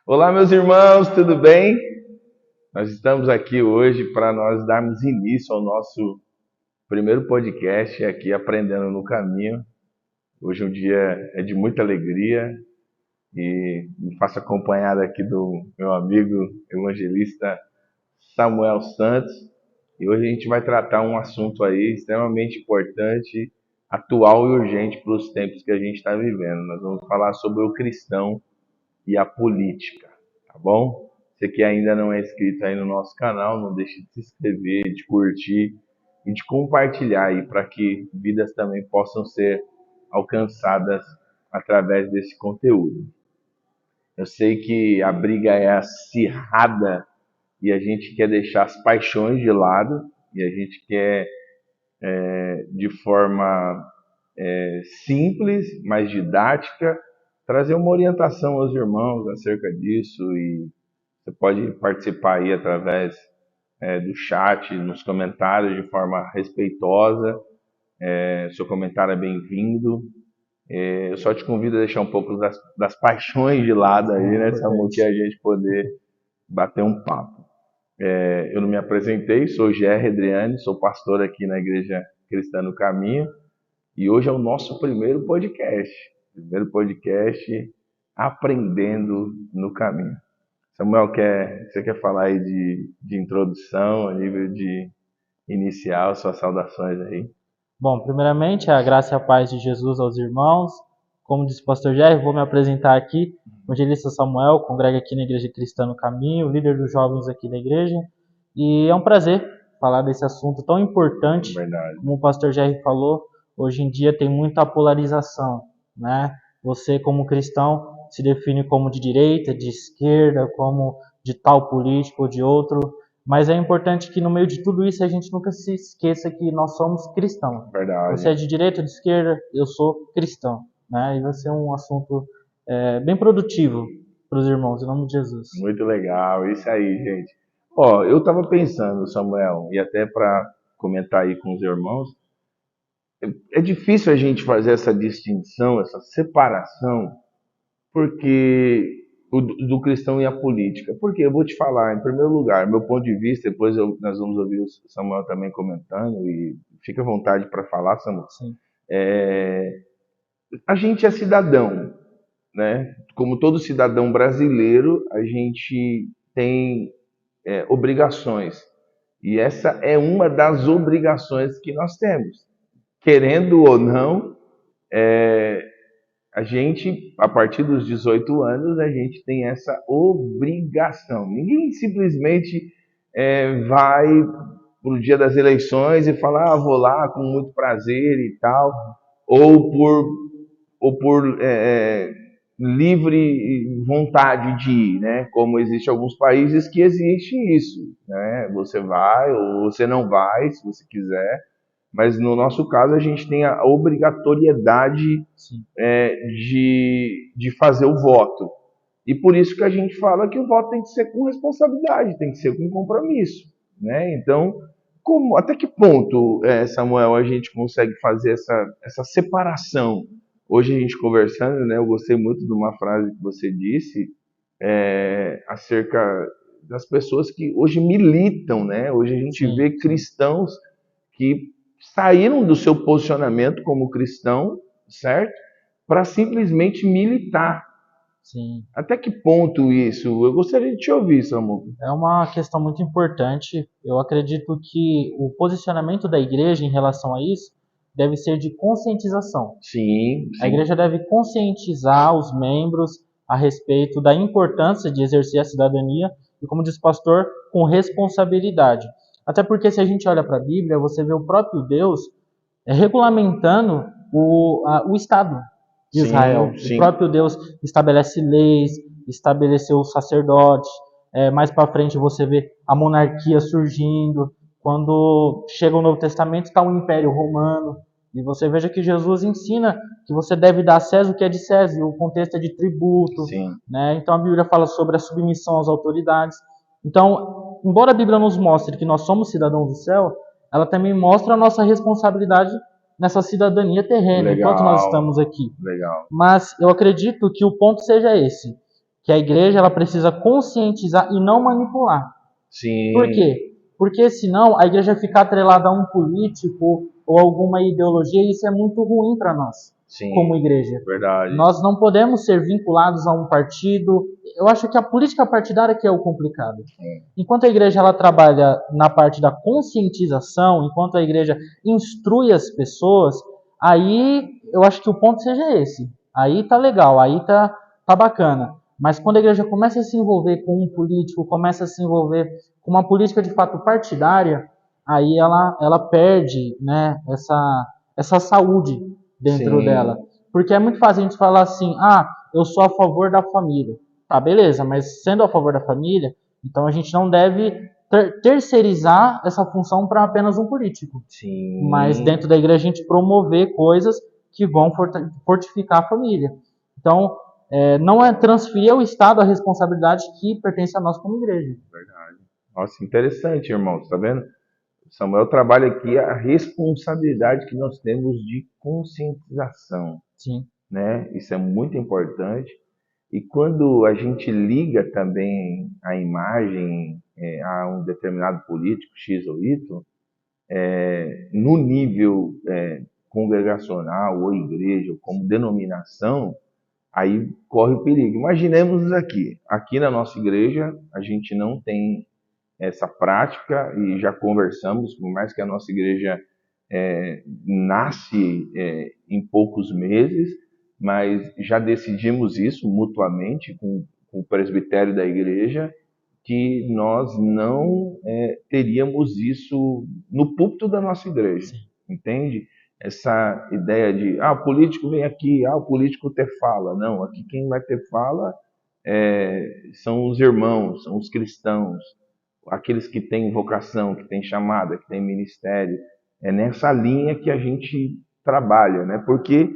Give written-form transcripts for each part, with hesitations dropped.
Olá, meus irmãos, tudo bem? Nós estamos aqui hoje para nós darmos início ao nosso primeiro podcast aqui, Aprendendo no Caminho. Hoje um dia é de muita alegria e me faço acompanhar aqui do meu amigo evangelista Samuel Santos. E hoje a gente vai tratar um assunto aí extremamente importante, atual e urgente para os tempos que a gente está vivendo. Nós vamos falar sobre o cristão e a política, tá bom? Você que ainda não é inscrito aí no nosso canal, não deixe de se inscrever, de curtir e de compartilhar aí para que vidas também possam ser alcançadas através desse conteúdo. Eu sei que a briga é acirrada e a gente quer deixar as paixões de lado e a gente quer de forma simples, mas didática, trazer uma orientação aos irmãos acerca disso. E você pode participar aí através do chat, nos comentários, de forma respeitosa. Seu comentário é bem-vindo. Eu só te convido a deixar um pouco das paixões de lado aí, né, Samu, que a gente poder bater um papo. Eu não me apresentei, sou Gerry Adriane, sou pastor aqui na Igreja Cristã no Caminho. E hoje é o nosso primeiro podcast. Primeiro podcast Aprendendo no Caminho. Samuel, você quer falar aí de introdução, a nível de inicial, suas saudações aí? Bom, primeiramente, a graça e a paz de Jesus aos irmãos. Como disse o pastor Jerry, vou me apresentar aqui. Evangelista Samuel, congrega aqui na Igreja Cristã no Caminho, líder dos jovens aqui da igreja. E é um prazer falar desse assunto tão importante. Verdade. Como o pastor Jerry falou, hoje em dia tem muita polarização, né? Você, como cristão, se define como de direita, de esquerda, como de tal político ou de outro. Mas é importante que no meio de tudo isso a gente nunca se esqueça que nós somos cristãos. Verdade. Você é de direita ou de esquerda, eu sou cristão. Né? E vai ser um assunto bem produtivo para os irmãos, em nome de Jesus. Muito legal, isso aí, gente. Ó, eu estava pensando, Samuel, e até para comentar aí com os irmãos, é difícil a gente fazer essa distinção, essa separação, porque do cristão e a política. Porque eu vou te falar, em primeiro lugar, meu ponto de vista, depois nós vamos ouvir o Samuel também comentando, e fica à vontade para falar, Samuel. Sim. A gente é cidadão, né? Como todo cidadão brasileiro, a gente tem obrigações. E essa é uma das obrigações que nós temos. Querendo ou não, a gente, a partir dos 18 anos, a gente tem essa obrigação. Ninguém simplesmente vai para o dia das eleições e fala, vou lá com muito prazer e tal, ou por livre vontade de ir, né? Como existe alguns países que existe isso, né? Você vai ou você não vai, se você quiser. Mas no nosso caso a gente tem a obrigatoriedade de fazer o voto. E por isso que a gente fala que o voto tem que ser com responsabilidade, tem que ser com compromisso. Né? Então, até que ponto, Samuel, a gente consegue fazer essa separação? Hoje a gente conversando, né, eu gostei muito de uma frase que você disse acerca das pessoas que hoje militam. Né? Hoje a gente vê cristãos que saíram do seu posicionamento como cristão, certo? Para simplesmente militar. Sim. Até que ponto isso? Eu gostaria de te ouvir, Samuel. É uma questão muito importante. Eu acredito que o posicionamento da igreja em relação a isso deve ser de conscientização. Sim. A igreja deve conscientizar os membros a respeito da importância de exercer a cidadania e, como diz o pastor, com responsabilidade. Até porque se a gente olha para a Bíblia, você vê o próprio Deus regulamentando o Estado de Israel. Sim. O próprio Deus estabelece leis, estabeleceu os sacerdotes. Mais para frente você vê a monarquia surgindo. Quando chega o Novo Testamento, está o Império Romano. E você veja que Jesus ensina que você deve dar a César o que é de César. E o contexto é de tributo. Né? Então a Bíblia fala sobre a submissão às autoridades. Então, embora a Bíblia nos mostre que nós somos cidadãos do céu, ela também mostra a nossa responsabilidade nessa cidadania terrena, enquanto nós estamos aqui. Legal. Mas eu acredito que o ponto seja esse, que a igreja ela precisa conscientizar e não manipular. Sim. Por quê? Porque senão a igreja fica atrelada a um político ou alguma ideologia e isso é muito ruim para nós, Sim, como igreja. verdade. Nós não podemos ser vinculados a um partido. Eu acho que a política partidária que é o complicado. Enquanto a igreja ela trabalha na parte da conscientização, enquanto a igreja instrui as pessoas, aí eu acho que o ponto seja esse. Aí tá legal, aí tá bacana. Mas quando a igreja começa a se envolver com um político, começa a se envolver com uma política de fato partidária, aí ela perde, né, essa saúde dentro Sim. dela. Porque é muito fácil a gente falar assim, eu sou a favor da família. Tá, beleza, mas sendo a favor da família, então a gente não deve terceirizar essa função para apenas um político. Sim. Mas dentro da igreja a gente promover coisas que vão fortificar a família. Então, não é transferir ao Estado a responsabilidade que pertence a nós como igreja. Verdade. Nossa, interessante, irmãos, tá vendo? Samuel trabalha aqui a responsabilidade que nós temos de conscientização. Sim. Né? Isso é muito importante. E quando a gente liga também a imagem a um determinado político, X ou Y, no nível congregacional ou igreja, ou como denominação, aí corre o perigo. Imaginemos aqui na nossa igreja, a gente não tem essa prática e já conversamos, por mais que a nossa igreja nasce em poucos meses, mas já decidimos isso mutuamente com o presbitério da igreja, que nós não teríamos isso no púlpito da nossa igreja, entende? Essa ideia de, o político vem aqui, o político ter fala. Não, aqui quem vai ter fala são os irmãos, são os cristãos, aqueles que têm vocação, que têm chamada, que têm ministério. É nessa linha que a gente trabalha, né? Porque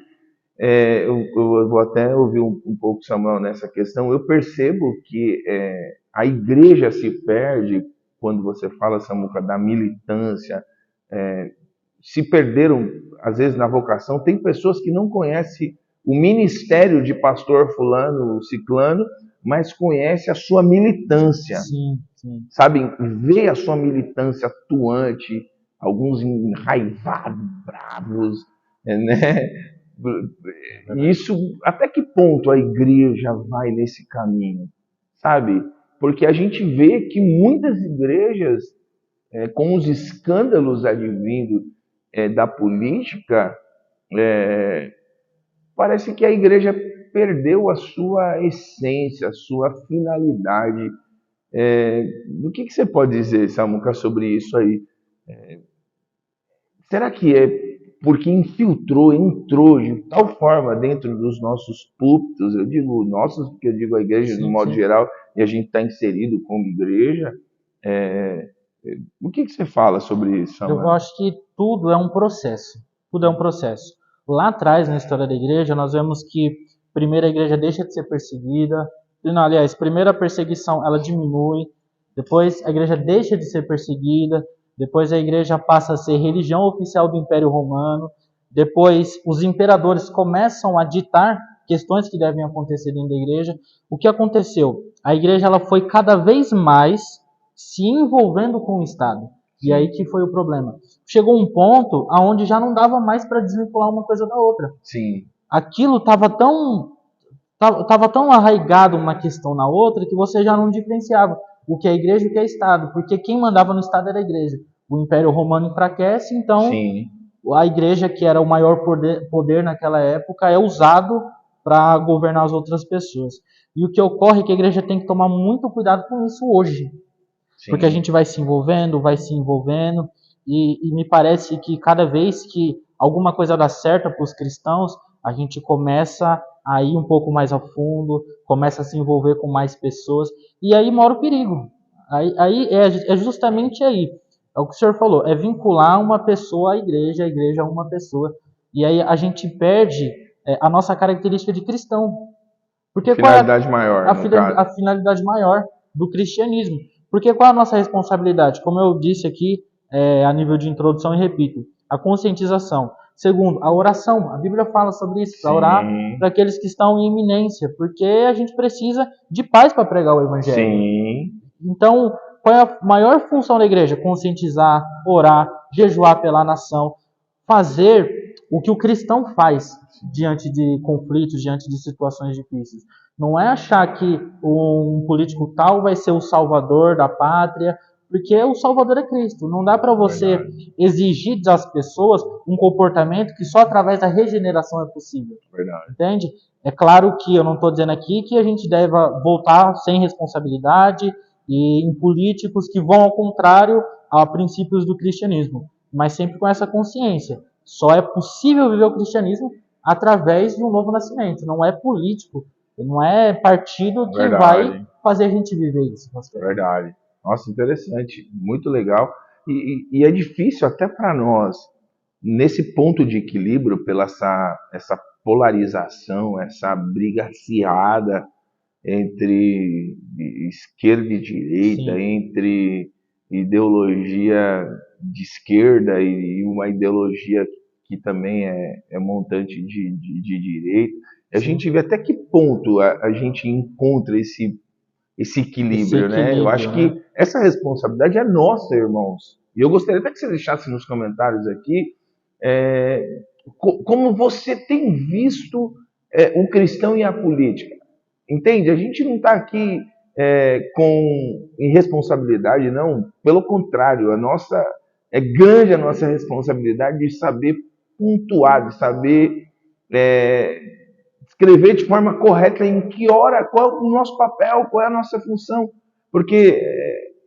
eu vou até ouvir um pouco Samuel nessa questão. Eu percebo que a igreja se perde quando você fala, Samuca, da militância. Se perderam, às vezes, na vocação. Tem pessoas que não conhecem o ministério de pastor fulano, ciclano, mas conhece a sua militância. Sim. Sabem, vê a sua militância atuante, alguns enraivados, bravos, né? Isso, até que ponto a igreja vai nesse caminho, sabe? Porque a gente vê que muitas igrejas, com os escândalos advindo da política, parece que a igreja perdeu a sua essência, a sua finalidade. O que você pode dizer, Samuca, sobre isso aí? Será que é porque entrou de tal forma dentro dos nossos púlpitos? Eu digo nossos, porque eu digo a igreja de modo geral, e a gente está inserido como igreja. O que você fala sobre isso, Samuel? Eu acho que tudo é um processo. Tudo é um processo. Lá atrás, na história da igreja, nós vemos que primeiro a igreja deixa de ser perseguida. Não, aliás, primeiro a perseguição ela diminui, depois a igreja deixa de ser perseguida, depois a igreja passa a ser religião oficial do Império Romano, depois os imperadores começam a ditar questões que devem acontecer dentro da igreja. O que aconteceu? A igreja ela foi cada vez mais se envolvendo com o Estado. E aí que foi o problema. Chegou um ponto aonde já não dava mais para desvincular uma coisa da outra. Sim. Aquilo estava tão arraigado uma questão na outra que você já não diferenciava o que é igreja e o que é Estado, porque quem mandava no Estado era a igreja. O Império Romano enfraquece, então Sim. a igreja, que era o maior poder naquela época, é usado para governar as outras pessoas. E o que ocorre é que a igreja tem que tomar muito cuidado com isso hoje. Sim. Porque a gente vai se envolvendo, e me parece que cada vez que alguma coisa dá certo para os cristãos, a gente começa a ir um pouco mais a fundo, começa a se envolver com mais pessoas, e aí mora o perigo. Aí é justamente aí. É o que o senhor falou, é vincular uma pessoa à igreja, a igreja a uma pessoa. E aí a gente perde a nossa característica de cristão. Porque finalidade maior, a finalidade maior do cristianismo. Porque qual é a nossa responsabilidade? Como eu disse aqui, a nível de introdução, e repito, a conscientização. Segundo, a oração. A Bíblia fala sobre isso, para orar Sim, para aqueles que estão em iminência, porque a gente precisa de paz para pregar o Evangelho. sim, Então, qual é a maior função da igreja? Conscientizar, orar, jejuar pela nação, fazer o que o cristão faz diante de conflitos, diante de situações difíceis. Não é achar que um político tal vai ser o salvador da pátria, porque o salvador é Cristo. Não dá para você verdade, exigir das pessoas um comportamento que só através da regeneração é possível. verdade. Entende? É claro que eu não estou dizendo aqui que a gente deva voltar sem responsabilidade e em políticos que vão ao contrário a princípios do cristianismo, mas sempre com essa consciência. Só é possível viver o cristianismo através de um novo nascimento. Não é político, não é partido que vai Verdade, fazer a gente viver isso, pastor. verdade. Nossa, interessante, muito legal. E é difícil até para nós, nesse ponto de equilíbrio, pela essa polarização, essa briga acirrada entre esquerda e direita, Sim, entre ideologia de esquerda e uma ideologia que também é montante de direita. A sim. gente vê até que ponto a gente encontra esse Esse equilíbrio, né? Eu acho equilíbrio, né? que essa responsabilidade é nossa, irmãos. E eu gostaria até que você deixasse nos comentários aqui é, como você tem visto o cristão e a política. Entende? A gente não está aqui com irresponsabilidade, não. Pelo contrário, é grande a nossa responsabilidade de saber pontuar, de saber é, escrever de forma correta em que hora, qual é o nosso papel, qual é a nossa função. Porque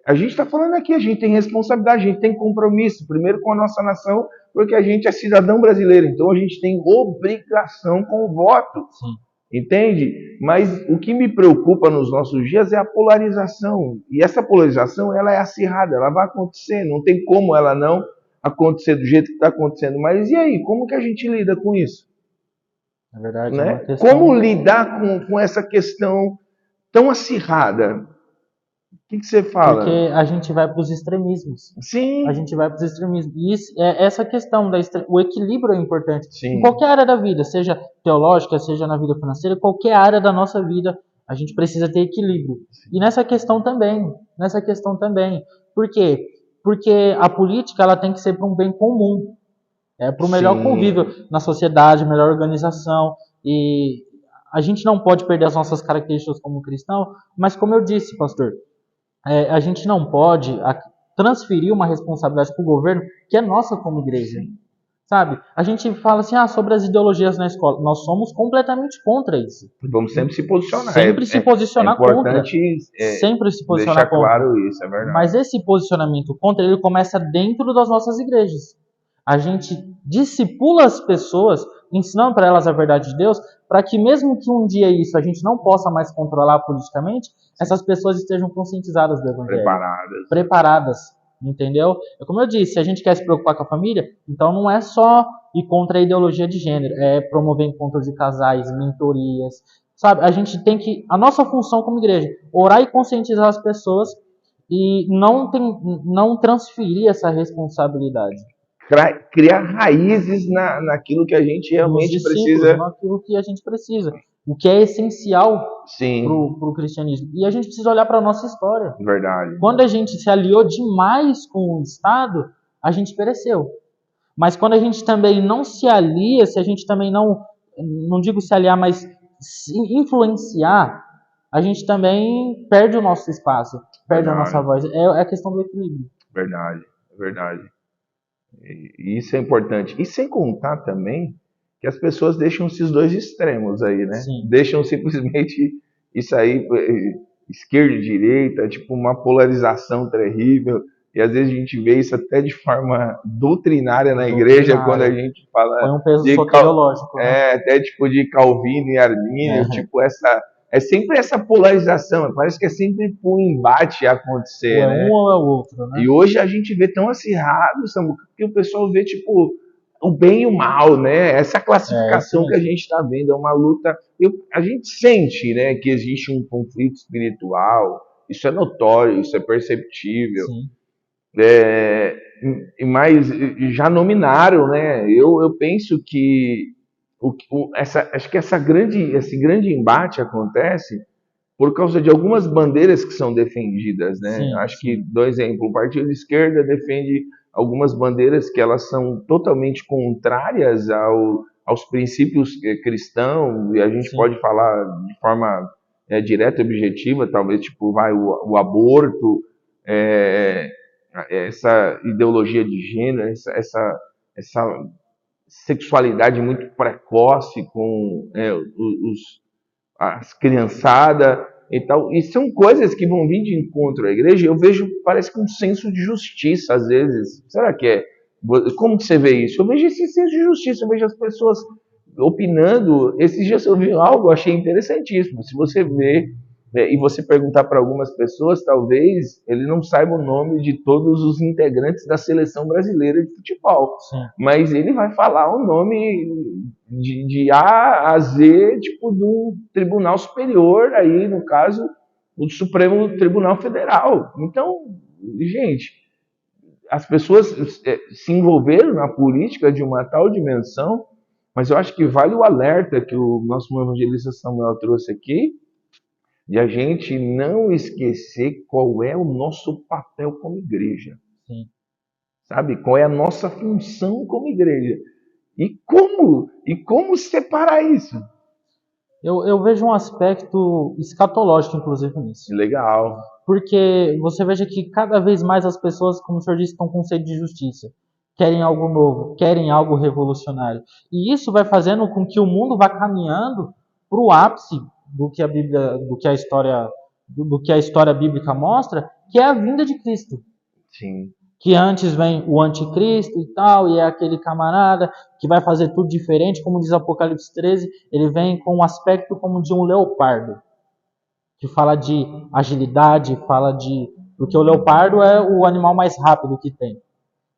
a gente está falando aqui, a gente tem responsabilidade, a gente tem compromisso, primeiro com a nossa nação, porque a gente é cidadão brasileiro, então a gente tem obrigação com o voto. Sim. Entende? Mas o que me preocupa nos nossos dias é a polarização. E essa polarização, ela é acirrada, ela vai acontecer, não tem como ela não acontecer do jeito que está acontecendo. Mas e aí, como que a gente lida com isso? Na verdade, é uma Né? Como questão. lidar com essa questão tão acirrada? O que você Porque fala? a gente vai para os extremismos. A Sim, gente vai para os extremismos. E essa questão o equilíbrio é importante. Em sim, qualquer área da vida, seja teológica, seja na vida financeira, qualquer área da nossa vida, a gente precisa ter equilíbrio. E nessa questão também. Nessa questão também. Por quê? Porque a política ela tem que ser para um bem comum. Para o melhor convívio sim, na sociedade, melhor organização. E a gente não pode perder as nossas características como cristão, mas como eu disse, pastor, a gente não pode transferir uma responsabilidade para o governo que é nossa como igreja. sim. Sabe? A gente fala assim, sobre as ideologias na escola. Nós somos completamente contra isso. Vamos sempre se posicionar. Sempre se É posicionar contra. importante Sempre se deixar posicionar contra. claro isso, é Mas verdade. esse posicionamento contra, ele começa dentro das nossas igrejas. A gente discipula as pessoas, ensinando para elas a verdade de Deus, para que mesmo que um dia isso a gente não possa mais controlar politicamente, Sim. essas pessoas estejam conscientizadas do Evangelho, Preparadas. preparadas, entendeu? É como eu disse, se a gente quer se preocupar com a família, então não é só ir contra a ideologia de gênero, é promover encontros de casais, mentorias, sabe? A gente tem que, a nossa função como igreja, orar e conscientizar as pessoas e não transferir essa responsabilidade Criar raízes naquilo que a gente nos realmente discípulos, precisa. naquilo que a gente precisa, o que é essencial para Sim, o cristianismo. E a gente precisa olhar para a nossa história. verdade. Quando a gente se aliou demais com o Estado, a gente pereceu. Mas quando a gente também não se alia, se a gente também não digo se aliar, mas se influenciar, a gente também perde o nosso espaço, perde a nossa Verdade, voz. É a questão do equilíbrio. verdade, verdade. E isso é importante. E sem contar também que as pessoas deixam esses dois extremos aí, né? Sim, Deixam simplesmente isso aí, esquerda e direita, tipo uma polarização terrível. E às vezes a gente vê isso até de forma doutrinária na igreja, quando a doutrinária. gente fala Põe um peso de soteriológico, né? até tipo de Calvino e Armínio, É. tipo é sempre essa polarização, parece que é sempre um embate a Ou acontecer, é um né? ou é o outro, né? E hoje a gente vê tão acirrado, Samuca, que o pessoal vê, tipo, o bem e o mal, né? Essa É isso classificação que a mesmo. gente está vendo é uma luta. A gente sente, né, que existe um conflito espiritual, isso é notório, isso é perceptível, Sim. É, mas já nominaram, né? Eu penso que acho que esse grande embate acontece por causa de algumas bandeiras que são defendidas, né? Sim, Acho que, sim, do exemplo, o partido de esquerda defende algumas bandeiras que elas são totalmente contrárias aos princípios cristãos, e a gente sim, pode falar de forma direta e objetiva, talvez, tipo, o aborto, é, essa ideologia de gênero, essa sexualidade muito precoce com as criançadas e tal. E são coisas que vão vir de encontro à igreja. Eu vejo, parece que um senso de justiça às vezes. Será que é? Como que você vê isso? Eu vejo esse senso de justiça, eu vejo as pessoas opinando. Esses dias eu vi algo, achei interessantíssimo. Se você vê e você perguntar para algumas pessoas, talvez ele não saiba o nome de todos os integrantes da seleção brasileira de futebol, sim. mas ele vai falar o nome de A a Z, tipo, do Tribunal Superior, aí, no caso, o Supremo Tribunal Federal. Então, gente, as pessoas se envolveram na política de uma tal dimensão, mas eu acho que vale o alerta que o nosso evangelista Samuel trouxe aqui, de a gente não esquecer qual é o nosso papel como igreja, Sim. sabe? Qual é a nossa função como igreja. E como separar isso? Eu vejo um aspecto escatológico, inclusive, nisso. Legal, Porque você veja que cada vez mais as pessoas, como o senhor disse, estão com sede de justiça. Querem algo novo, querem algo revolucionário. E isso vai fazendo com que o mundo vá caminhando para o ápice do que a Bíblia, do que a história bíblica mostra, que é a vinda de Cristo. sim, Que antes vem o anticristo e tal, e é aquele camarada que vai fazer tudo diferente, como diz Apocalipse 13, ele vem com um aspecto como de um leopardo, que fala de agilidade, fala de... Porque o leopardo é o animal mais rápido que tem.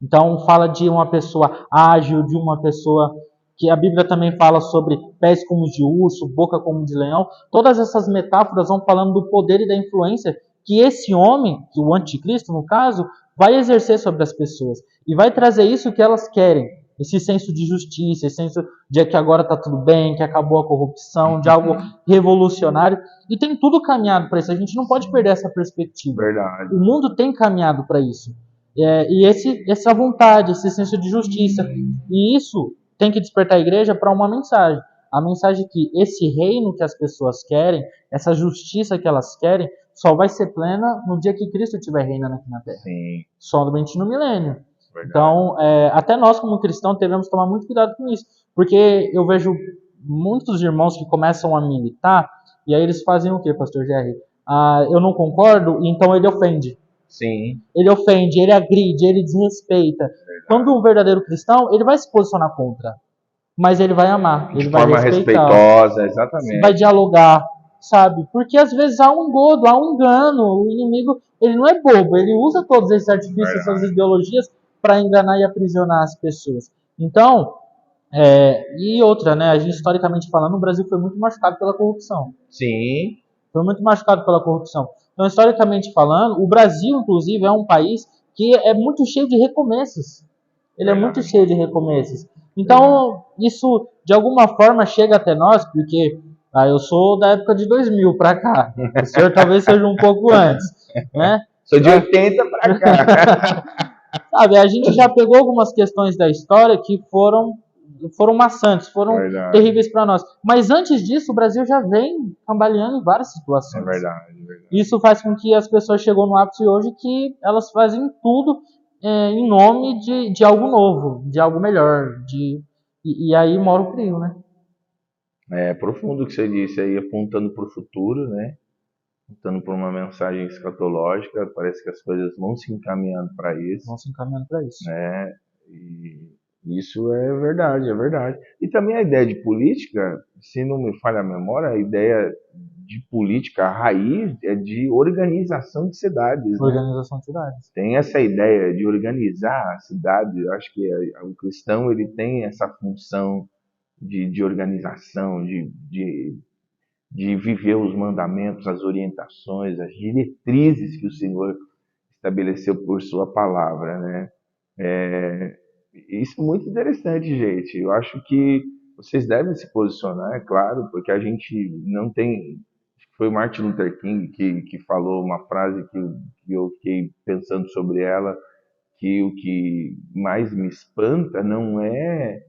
Então fala de uma pessoa ágil, de uma pessoa que a Bíblia também fala sobre pés como de urso, boca como de leão. Todas essas metáforas vão falando do poder e da influência que esse homem, que o anticristo no caso, vai exercer sobre as pessoas. E vai trazer isso que elas querem. Esse senso de justiça, esse senso de que agora está tudo bem, que acabou a corrupção, de algo revolucionário. E tem tudo caminhado para isso. A gente não pode perder essa perspectiva. verdade. O mundo tem caminhado para isso. E essa vontade, esse senso de justiça. E isso tem que despertar a igreja para uma mensagem. A mensagem que esse reino que as pessoas querem, essa justiça que elas querem, só vai ser plena no dia que Cristo estiver reinando aqui na Terra. Sim, Somente no milênio. verdade. Então, até nós como cristãos devemos tomar muito cuidado com isso. Porque eu vejo muitos irmãos que começam a militar, e aí eles fazem o quê, pastor Jerry? Eu não concordo, então ele ofende. Sim, Ele ofende, ele agride, ele desrespeita. Quando um verdadeiro cristão, ele vai se posicionar contra, mas ele vai amar, de ele vai forma respeitar, respeitosa, vai exatamente. dialogar, sabe? Porque às vezes há um engodo, há um engano. O inimigo, ele não é bobo, ele usa todos esses artifícios, essas Verdade. ideologias para enganar e aprisionar as pessoas. Então, e outra, né? A gente historicamente falando, o Brasil foi muito machucado pela corrupção. Sim, Foi muito machucado pela corrupção. Então, historicamente falando, o Brasil, inclusive, é um país que é muito cheio de recomeços. Ele é muito verdade. cheio de recomeços. Verdade. Então, isso de alguma forma chega até nós, porque eu sou da época de 2000 para cá. O senhor talvez seja um pouco antes, né? Sou de 80 para cá. Sabe, a gente já pegou algumas questões da história que foram maçantes, foram Verdade. terríveis para nós. Mas antes disso, o Brasil já vem cambaleando em várias É situações. verdade, é verdade. Isso faz com que as pessoas chegam no ápice hoje que elas fazem tudo em nome de algo novo, de algo melhor. E aí mora o perigo, né? É profundo o que você disse aí, apontando para o futuro, né? Apontando para uma mensagem escatológica. Parece que as coisas vão se encaminhando para isso, Vão se encaminhando para isso. né? E isso é verdade, é verdade. E também a ideia de política, se não me falha a memória, a ideia de política, a raiz é de organização de cidades, né? Organização de cidades. Tem essa ideia de organizar a cidade. Eu acho que o cristão ele tem essa função de organização, de viver os mandamentos, as orientações, as diretrizes que o Senhor estabeleceu por sua palavra, né? Isso é muito interessante, gente. Eu acho que vocês devem se posicionar, é claro, porque a gente não tem. Foi o Martin Luther King que falou uma frase que eu fiquei pensando sobre ela, que o que mais me espanta não é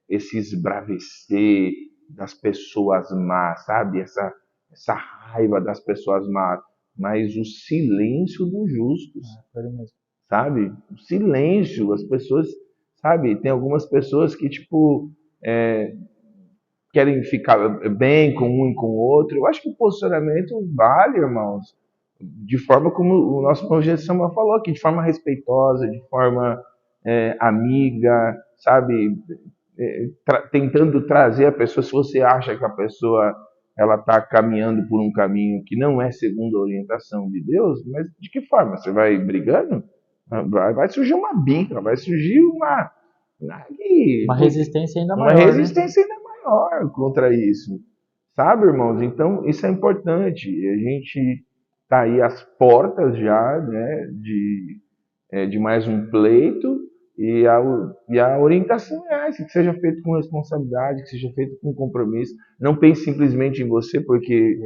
esse esbravecer das pessoas más, sabe? Essa raiva das pessoas más, mas o silêncio dos justos, Foi ele mesmo. sabe? O silêncio, as pessoas, sabe? Tem algumas pessoas que, tipo, querem ficar bem com um e com o outro. Eu acho que o posicionamento vale, irmãos, de forma como o nosso irmão Jesus Samuel falou aqui, de forma respeitosa, de forma amiga, sabe? Tentando trazer a pessoa, se você acha que a pessoa ela está caminhando por um caminho que não é segundo a orientação de Deus, mas de que forma? Você vai brigando? Vai surgir uma bica, vai surgir Uma resistência ainda uma maior, né? resistência ainda maior contra isso. Sabe, irmãos? Então, isso é importante. A gente está aí às portas já, né, de mais um pleito, e a orientação é essa, que seja feito com responsabilidade, que seja feito com compromisso. Não pense simplesmente em você, porque,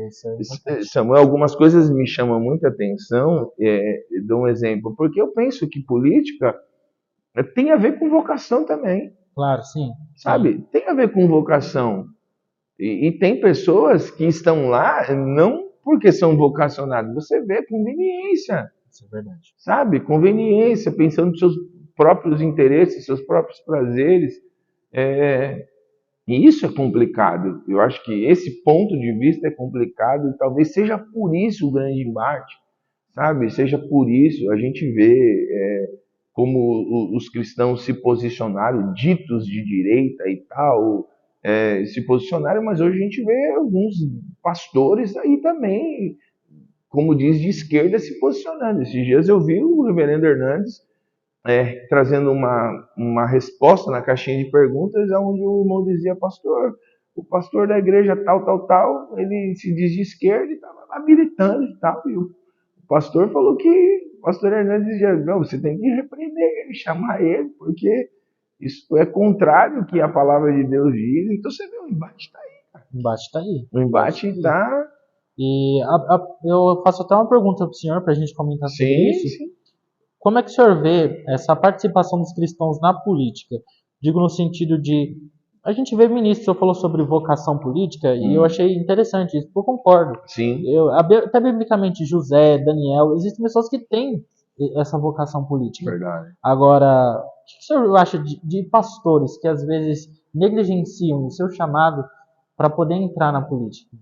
Samuel, algumas coisas me chamam muita atenção. Dou um exemplo, porque eu penso que política tem a ver com vocação também. Claro, sim. Sabe? Tem a ver com vocação. E tem pessoas que estão lá não porque são vocacionadas, você vê conveniência. Isso é verdade. Sabe? Conveniência, pensando nos seus próprios interesses, seus próprios prazeres. E isso é complicado. Eu acho que esse ponto de vista é complicado e talvez seja por isso o grande embate. Sabe? Seja por isso a gente vê como os cristãos se posicionaram, ditos de direita e tal, se posicionaram, mas hoje a gente vê alguns pastores aí também, como diz, de esquerda se posicionando. Esses dias eu vi o reverendo Hernandes trazendo uma resposta na caixinha de perguntas, onde o irmão dizia, pastor, o pastor da igreja tal, ele se diz de esquerda e estava lá militando e tal, e o pastor falou que o pastor Hernandes dizia, não, você tem que repreender ele, chamar ele, porque isso é contrário ao que a palavra de Deus diz. Então você vê, o embate está aí. Cara. O embate está aí. O embate está... E eu faço até uma pergunta para o senhor, para a gente comentar sobre isso. Sim. Como é que o senhor vê essa participação dos cristãos na política? Digo no sentido de... A gente vê ministro, o senhor falou sobre vocação política, e eu achei interessante isso, eu concordo. Sim. Até biblicamente, José, Daniel, existem pessoas que têm essa vocação política. Verdade. Agora, o que o senhor acha de pastores que às vezes negligenciam o seu chamado para poder entrar na política?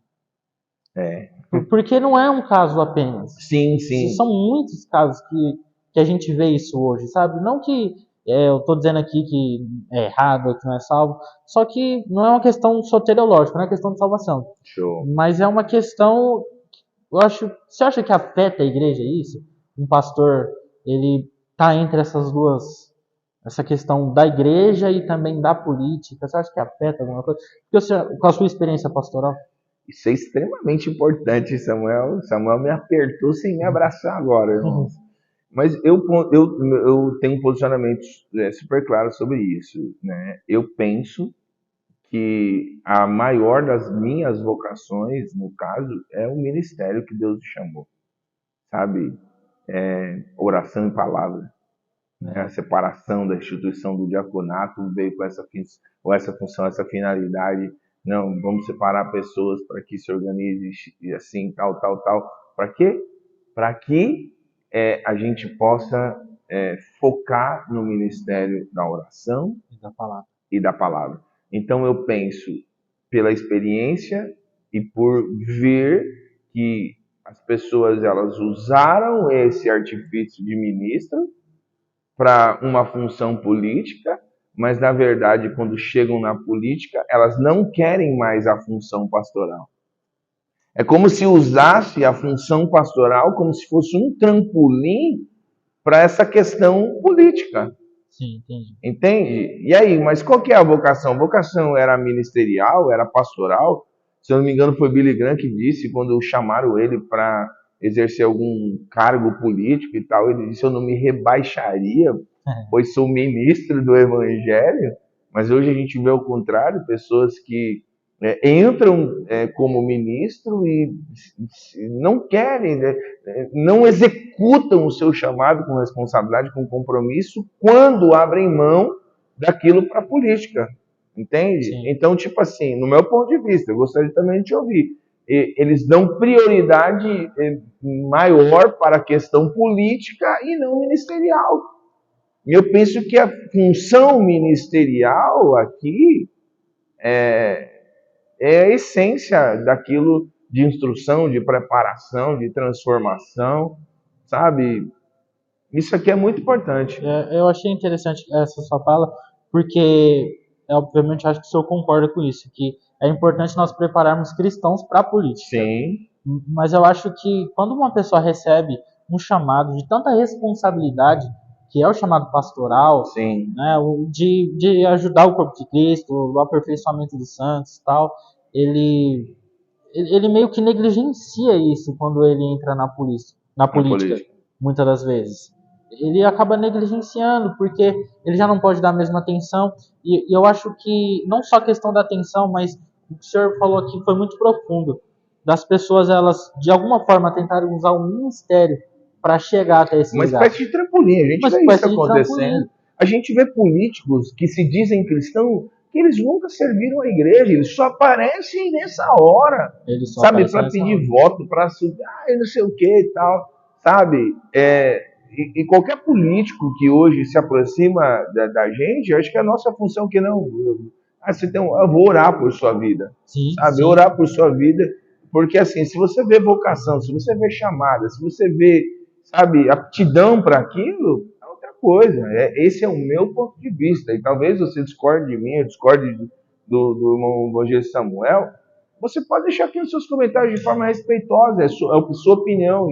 Porque não é um caso apenas. Sim. São muitos casos que a gente vê isso hoje, sabe? Não que eu estou dizendo aqui que é errado, que não é salvo, só que não é uma questão soteriológica, não é questão de salvação. Show. Mas é uma questão, você acha que afeta a igreja isso? Um pastor, ele tá entre essas duas, essa questão da igreja e também da política, você acha que afeta alguma coisa? Com a sua experiência pastoral? Isso é extremamente importante, Samuel. Samuel me apertou sem me abraçar agora, irmãos. Mas eu tenho um posicionamento super claro sobre isso, né? Eu penso que a maior das minhas vocações, no caso, é o ministério que Deus me chamou, sabe? Oração e palavra. Né? A separação da instituição do diaconato veio com essa função, essa finalidade. Não, vamos separar pessoas para que se organize assim, tal. Para quê? Para que a gente possa focar no ministério da oração e da palavra. Então eu penso, pela experiência e por ver que as pessoas elas usaram esse artifício de ministro para uma função política, mas na verdade quando chegam na política elas não querem mais a função pastoral. É como se usasse a função pastoral como se fosse um trampolim para essa questão política. Sim, entendi. Entende? E aí, mas qual que é a vocação? A vocação era ministerial, era pastoral? Se eu não me engano, foi Billy Graham que disse, quando chamaram ele para exercer algum cargo político e tal, ele disse: eu não me rebaixaria, pois sou ministro do Evangelho. Mas hoje a gente vê o contrário, pessoas que entram como ministro e não querem, né, não executam o seu chamado com responsabilidade, com compromisso, quando abrem mão daquilo para a política, entende? Sim. Então, tipo assim, no meu ponto de vista, eu gostaria também de te ouvir, eles dão prioridade maior para a questão política e não ministerial. E eu penso que a função ministerial aqui é a essência daquilo de instrução, de preparação, de transformação, sabe? Isso aqui é muito importante. Eu achei interessante essa sua fala, porque, obviamente, acho que o senhor concorda com isso, que é importante nós prepararmos cristãos para a política. Sim. Mas eu acho que quando uma pessoa recebe um chamado de tanta responsabilidade, que é o chamado pastoral, Sim. né, de ajudar o corpo de Cristo, o aperfeiçoamento dos santos e tal, ele meio que negligencia isso quando ele entra na política, muitas das vezes. Ele acaba negligenciando, porque ele já não pode dar a mesma atenção, e eu acho que não só a questão da atenção, mas o que o senhor falou aqui foi muito profundo, das pessoas, elas, de alguma forma, tentarem usar o ministério para chegar até esse lugar. Uma espécie de trampolim, a gente vê isso acontecendo. A gente vê políticos que se dizem cristãos, que eles nunca serviram a igreja, eles só aparecem nessa hora, sabe, para pedir voto, para subir, não sei o que e tal, sabe? E qualquer político que hoje se aproxima da gente, eu acho que a nossa função que não, eu vou orar por sua vida, sim, sabe? Sim. Orar por sua vida, porque assim, se você vê vocação, se você vê chamada, se você vê, sabe, aptidão para aquilo, é outra coisa. Esse é o meu ponto de vista. E talvez você discorde de mim, eu discorde do irmão Evangelho Samuel. Você pode deixar aqui nos seus comentários de forma respeitosa, é a sua opinião,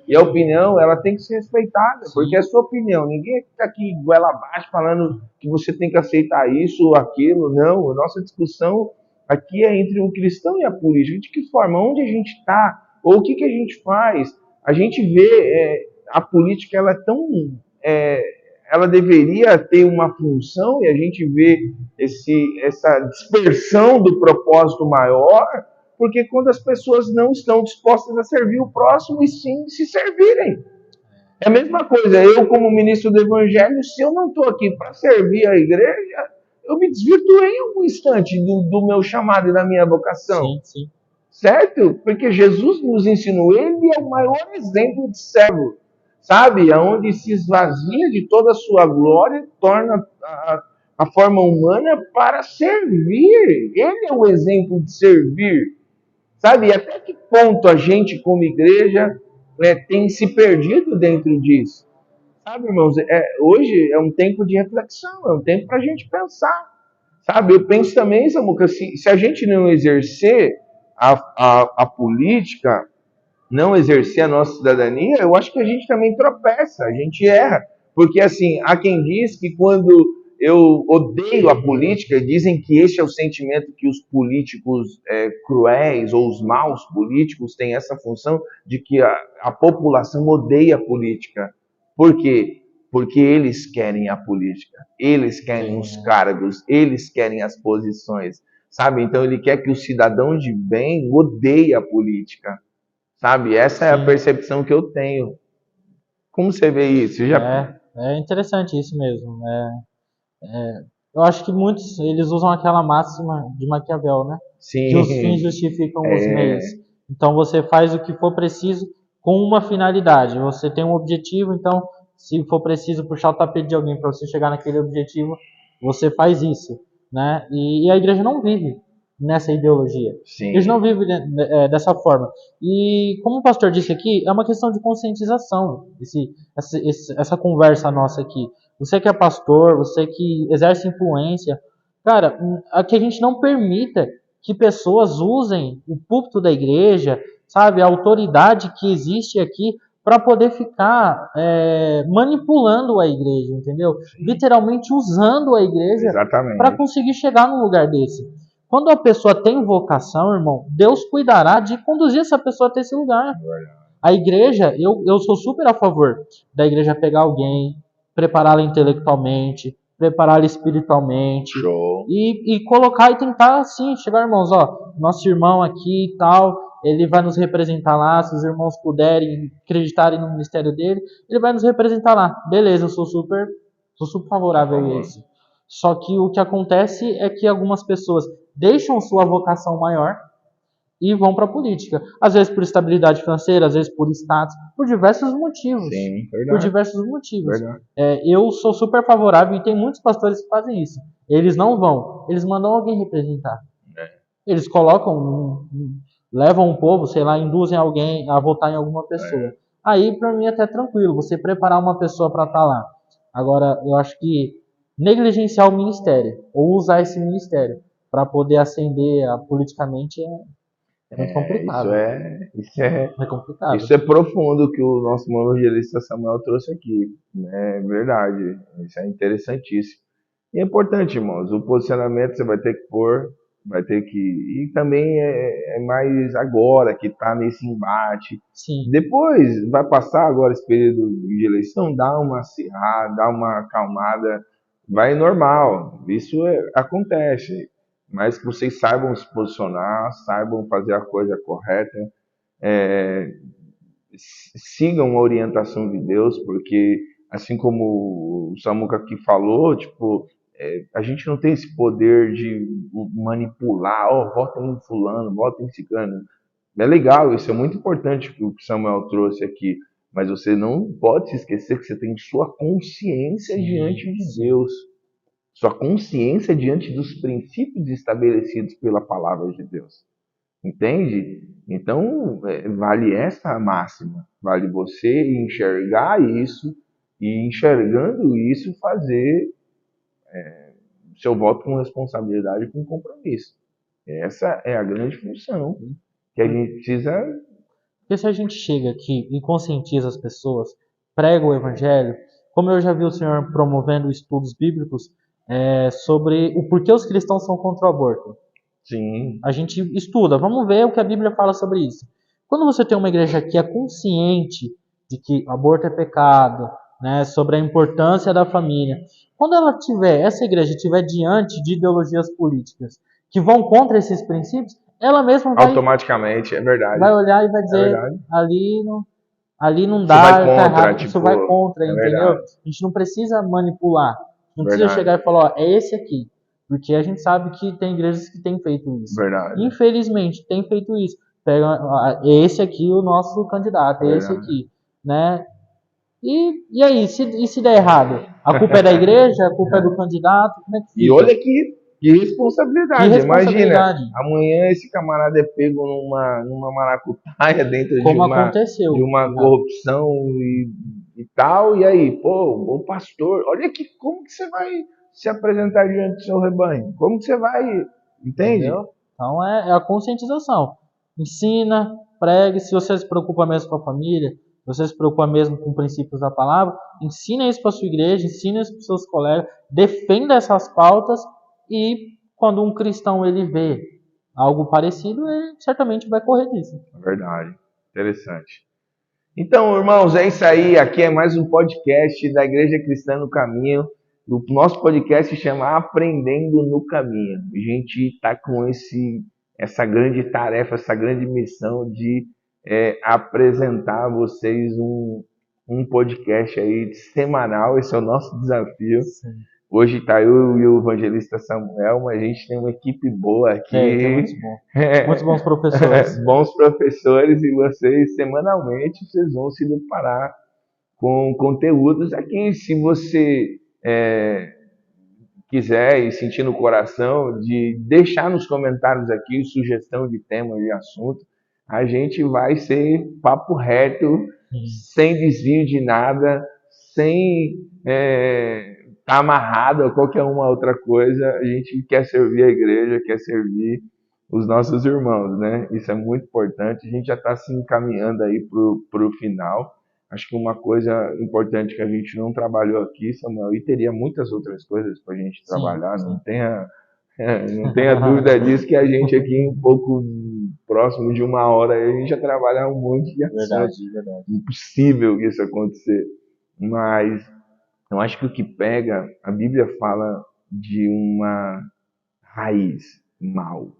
e a opinião ela tem que ser respeitada, porque é a sua opinião. Ninguém fica aqui goela abaixo falando que você tem que aceitar isso ou aquilo. Não, a nossa discussão aqui é entre o cristão e a política. De que forma? Onde a gente está? Ou o que a gente faz? A gente vê a política, ela é tão... ela deveria ter uma função, e a gente vê essa dispersão do propósito maior, porque quando as pessoas não estão dispostas a servir o próximo e sim se servirem. É a mesma coisa, eu como ministro do Evangelho, se eu não estou aqui para servir a igreja, eu me desvirtuei em algum instante do meu chamado e da minha vocação. Sim, sim. Certo? Porque Jesus nos ensinou, ele é o maior exemplo de servo, sabe? Aonde se esvazia de toda a sua glória, torna a forma humana para servir. Ele é o exemplo de servir, sabe? E até que ponto a gente, como igreja, tem se perdido dentro disso? Sabe, irmãos? Hoje é um tempo de reflexão, é um tempo para a gente pensar, sabe? Eu penso também, Samuca, se a gente não exercer a política, não exercer a nossa cidadania, eu acho que a gente também tropeça, a gente erra. Porque, assim, há quem diz que quando eu odeio a política, dizem que esse é o sentimento que os políticos cruéis ou os maus políticos têm essa função de que a população odeia a política. Por quê? Porque eles querem a política, eles querem os cargos, eles querem as posições, sabe? Então ele quer que o cidadão de bem odeie a política, sabe? Essa é a percepção que eu tenho. Como você vê isso? É interessante isso mesmo. Eu acho que muitos eles usam aquela máxima de Maquiavel, né? Sim. Que os fins justificam os meios. Então você faz o que for preciso com uma finalidade. Você tem um objetivo, então se for preciso puxar o tapete de alguém para você chegar naquele objetivo, você faz isso, né? E a igreja não vive nessa ideologia. Sim. Eles não vivem dessa forma. E como o pastor disse aqui, é uma questão de conscientização, essa conversa nossa aqui. Você que é pastor, você que exerce influência, cara, que a gente não permita que pessoas usem o púlpito da igreja, sabe, a autoridade que existe aqui, para poder ficar manipulando a igreja, entendeu? Sim. Literalmente usando a igreja para conseguir chegar num lugar desse. Quando a pessoa tem vocação, irmão, Deus cuidará de conduzir essa pessoa até esse lugar. A igreja, eu sou super a favor da igreja pegar alguém, prepará-la intelectualmente, prepará-la espiritualmente, Show. e colocar e tentar assim, chegar, irmãos, ó, nosso irmão aqui e tal, ele vai nos representar lá, se os irmãos puderem acreditarem no ministério dele, ele vai nos representar lá. Beleza, eu sou super favorável a isso. Só que o que acontece é que algumas pessoas deixam sua vocação maior e vão para a política. Às vezes por estabilidade financeira, às vezes por status, por diversos motivos. Sim, Por verdade. diversos motivos. Verdade. Eu sou super favorável e tem muitos pastores que fazem isso. Eles não vão, eles mandam alguém representar. Eles colocam, levam um povo, sei lá, induzem alguém a votar em alguma pessoa. Aí, para mim, é até tranquilo, você preparar uma pessoa para estar lá. Agora, eu acho que negligenciar o ministério, ou usar esse ministério para poder ascender politicamente é muito complicado. Isso É complicado. Isso é profundo que o nosso irmão evangelista Samuel trouxe aqui. É verdade. Isso é interessantíssimo. E é importante, irmãos. O posicionamento você vai ter que pôr, vai ter que. E também é mais agora que está nesse embate. Sim. Depois vai passar agora esse período de eleição, dá uma acirrada, dá uma acalmada, vai normal. Isso acontece. Mas que vocês saibam se posicionar, saibam fazer a coisa correta. Sigam a orientação de Deus, porque assim como o Samuca aqui falou, tipo, a gente não tem esse poder de manipular, votem em fulano, votem em ciclano. É legal, isso é muito importante o que o Samuel trouxe aqui, mas você não pode se esquecer que você tem sua consciência diante de Deus, sua consciência diante dos princípios estabelecidos pela palavra de Deus. Entende? Então, vale essa máxima. Vale você enxergar isso e, enxergando isso, fazer seu voto com responsabilidade e com compromisso. Essa é a grande função que a gente precisa. Porque se a gente chega aqui e conscientiza as pessoas, prega o evangelho, como eu já vi o senhor promovendo estudos bíblicos sobre o porquê os cristãos são contra o aborto. Sim. A gente estuda, vamos ver o que a Bíblia fala sobre isso. Quando você tem uma igreja que é consciente de que aborto é pecado, né, sobre a importância da família, quando essa igreja estiver diante de ideologias políticas que vão contra esses princípios, ela mesma automaticamente, é verdade. Vai olhar e vai dizer, ali não dá, isso vai contra, tá errado, tipo, isso vai contra, entendeu? Verdade. A gente não precisa manipular, não precisa chegar e falar, é esse aqui. Porque a gente sabe que tem igrejas que têm feito isso. Verdade. Infelizmente, tem feito isso. Pega esse aqui, o nosso candidato, esse aqui, né? E aí, se der errado? A culpa é da igreja? A culpa é do candidato? Como é que fica? E olha que responsabilidade. Imagina, amanhã esse camarada é pego numa maracutaia dentro de uma corrupção e tal, e aí, pô, o pastor, olha como que você vai se apresentar diante do seu rebanho? Como que você vai, entende? Entendeu? Então é a conscientização. Ensina, pregue, se você se preocupa mesmo com a família, se você se preocupa mesmo com princípios da palavra, ensina isso para sua igreja, ensina isso para os seus colegas, defenda essas pautas e quando um cristão ele vê algo parecido, ele certamente vai correr disso. Verdade. Interessante. Então, irmãos, é isso aí. Aqui é mais um podcast da Igreja Cristã no Caminho. O nosso podcast se chama Aprendendo no Caminho. A gente está com essa grande tarefa, essa grande missão de apresentar a vocês um podcast aí semanal. Esse é o nosso desafio. Sim. Hoje está eu e o evangelista Samuel, mas a gente tem uma equipe boa aqui. Tem muitos bons professores. Bons professores, e vocês, semanalmente, vocês vão se deparar com conteúdos aqui. Se você quiser e sentir no coração de deixar nos comentários aqui sugestão de tema, de assunto, a gente vai ser papo reto, sem desvio de nada, sem tá amarrado a qualquer uma outra coisa. A gente quer servir a igreja, quer servir os nossos irmãos, né? Isso é muito importante. A gente já está se encaminhando aí pro final. Acho que uma coisa importante que a gente não trabalhou aqui, Samuel, e teria muitas outras coisas para a gente trabalhar, não tenha Não tenha dúvida disso que a gente aqui um pouco próximo de 1 hora a gente já trabalha um monte de assuntos. Verdade. Impossível isso acontecer. Mas eu acho que o que pega, a Bíblia fala de uma raiz mal.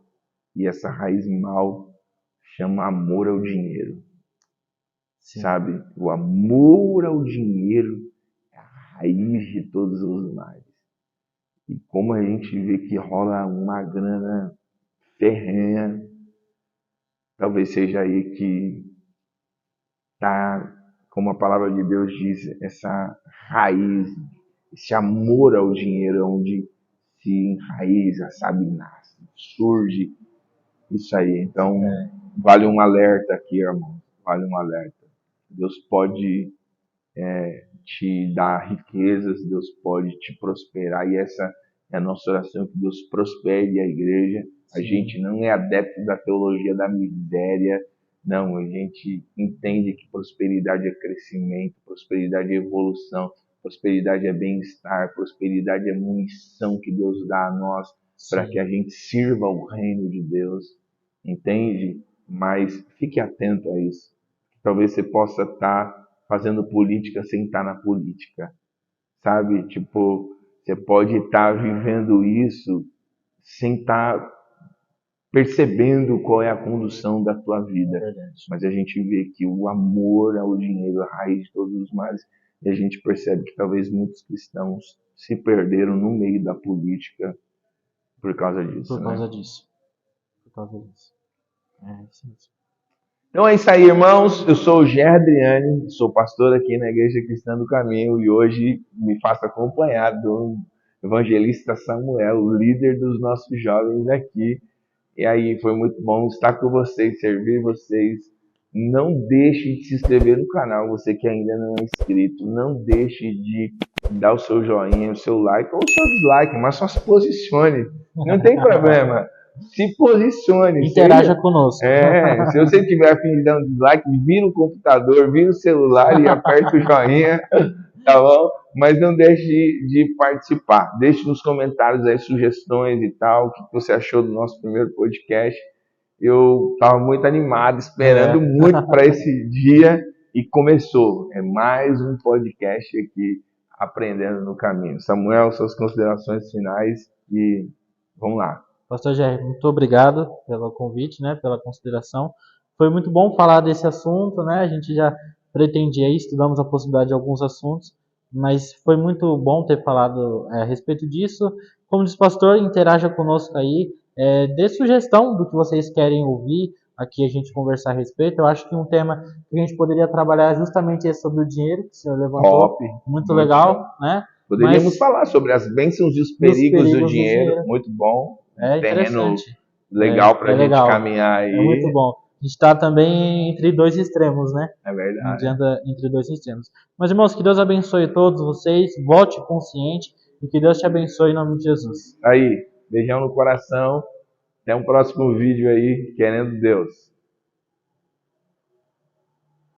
E essa raiz mal chama amor ao dinheiro. Sim. Sabe? O amor ao dinheiro é a raiz de todos os males. E como a gente vê que rola uma grana ferrenha, talvez seja aí que tá, como a palavra de Deus diz, essa raiz, esse amor ao dinheiro, onde se enraiza, sabe, nasce, surge isso aí. Então, vale um alerta aqui, irmão, vale um alerta. Deus pode te dar riquezas, Deus pode te prosperar, e essa é a nossa oração, que Deus prospere a igreja. A gente não é adepto da teologia da miséria, não, a gente entende que prosperidade é crescimento, prosperidade é evolução, prosperidade é bem-estar, prosperidade é munição que Deus dá a nós para que a gente sirva o reino de Deus, entende? Mas fique atento a isso. Talvez você possa estar fazendo política sem estar na política, sabe? Tipo, você pode estar vivendo isso sem estar percebendo qual é a condução da tua vida. Mas a gente vê que o amor ao dinheiro é a raiz de todos os males, e a gente percebe que talvez muitos cristãos se perderam no meio da política por causa disso. Por causa disso. Isso mesmo. Então é isso aí, irmãos. Eu sou o Ger Adriani, sou pastor aqui na Igreja Cristã do Caminho, e hoje me faço acompanhar do evangelista Samuel, o líder dos nossos jovens aqui. E aí foi muito bom estar com vocês, servir vocês. Não deixe de se inscrever no canal, você que ainda não é inscrito. Não deixe de dar o seu joinha, o seu like ou o seu dislike, mas só se posicione. Não tem problema. Se posicione. Interaja conosco. Se você tiver a fim de dar um dislike, vira o computador, vira o celular e aperta o joinha, tá bom? Mas não deixe de participar. Deixe nos comentários aí sugestões e tal, o que você achou do nosso primeiro podcast. Eu estava muito animado, esperando muito para esse dia, e começou. É mais um podcast aqui, Aprendendo no Caminho. Samuel, suas considerações finais e vamos lá. Pastor Jair, muito obrigado pelo convite, né, pela consideração. Foi muito bom falar desse assunto, né? A gente já pretendia aí, estudamos a possibilidade de alguns assuntos, mas foi muito bom ter falado a respeito disso. Como diz o pastor, interaja conosco aí, dê sugestão do que vocês querem ouvir, aqui a gente conversar a respeito. Eu acho que um tema que a gente poderia trabalhar justamente é sobre o dinheiro, que o senhor levantou. Top, muito legal, né? Poderíamos falar sobre as bênçãos e os perigos do dinheiro. Muito bom. É terreno interessante. legal para a gente caminhar aí. É muito bom. A gente está também entre dois extremos, né? É verdade. Não adianta entre dois extremos. Mas, irmãos, que Deus abençoe todos vocês. Volte consciente e que Deus te abençoe em nome de Jesus. Aí, beijão no coração. Até um próximo vídeo aí, querendo Deus.